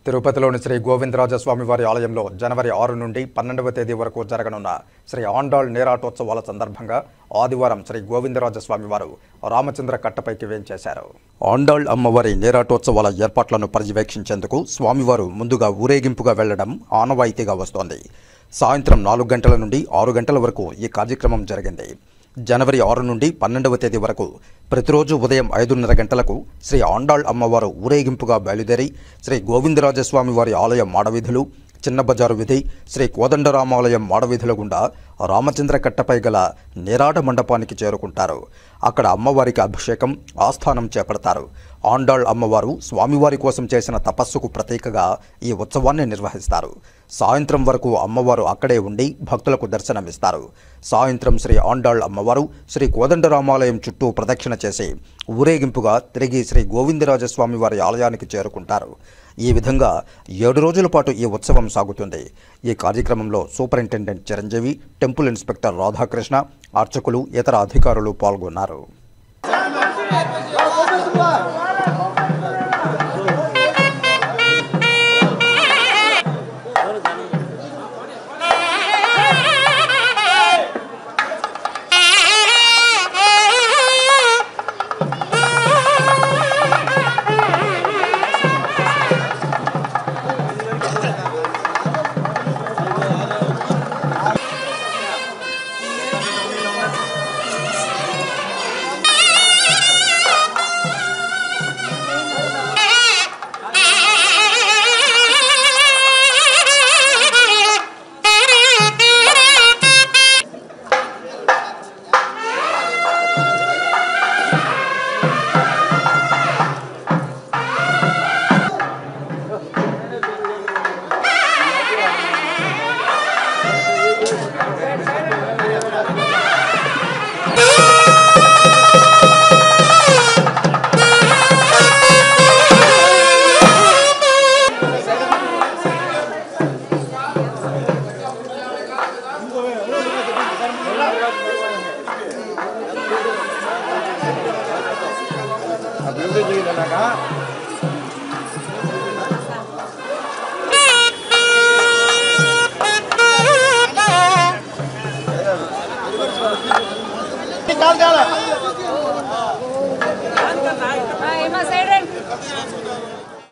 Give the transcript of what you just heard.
తిరుపతిలోని శ్రీ గోవిందరాజస్వామి వారి ఆలయంలో జనవరి 6 నుండి 12వ తేదీ వరకు జరగనున్న శ్రీ ఆండాళ్ నీరాటోత్సవాల సందర్భంగా ఆదివారం శ్రీ గోవిందరాజస్వామి వారు రామచంద్ర కట్టపైకి వేంచేశారు. ఆండాళ్ అమ్మవారి నీరాటోత్సవాల ఏర్పాట్లను పర్యవేక్షించేందుకు స్వామివారు ముందుగా ఊరేగింపుగా వెళ్లడం ఆనవాయితీగా వస్తోంది. సాయంత్రం 4 గంటల నుండి 6 గంటల వరకు ఈ కార్యక్రమం జరిగింది. జనవరి 6 నుండి 12వ తేదీ వరకు ప్రతిరోజు ఉదయం 5:30 గంటలకు శ్రీ ఆండాళ్ అమ్మవారు ఊరేగింపుగా బయలుదేరి శ్రీ గోవిందరాజస్వామి వారి ఆలయం మాడవీధులు, చిన్న బజారు వీధి, శ్రీ కోదండరామాలయం మాడవీధుల గుండా రామచంద్ర కట్టపై గల నీరాట మండపానికి చేరుకుంటారు. అక్కడ అమ్మవారికి అభిషేకం, ఆస్థానం చేపడతారు. ఆండాళ్ అమ్మవారు స్వామివారి కోసం చేసిన తపస్సుకు ప్రతీకగా ఈ ఉత్సవాన్ని నిర్వహిస్తారు. సాయంత్రం వరకు అమ్మవారు అక్కడే ఉండి భక్తులకు దర్శనమిస్తారు. సాయంత్రం శ్రీ ఆండాళ్ అమ్మవారు శ్రీ కోదండరామాలయం చుట్టూ ప్రదక్షిణ చేసి ఊరేగింపుగా తిరిగి శ్రీ గోవిందరాజస్వామి వారి ఆలయానికి చేరుకుంటారు. ఈ విధంగా 7 రోజుల పాటు ఈ ఉత్సవం సాగుతుంది. ఈ కార్యక్రమంలో superintendent Chiranjeevi, temple inspector Radhakrishna, అర్చకులు, ఇతర అధికారులు పాల్గొన్నారు. అభివృద్ధి చేయాలన్నాక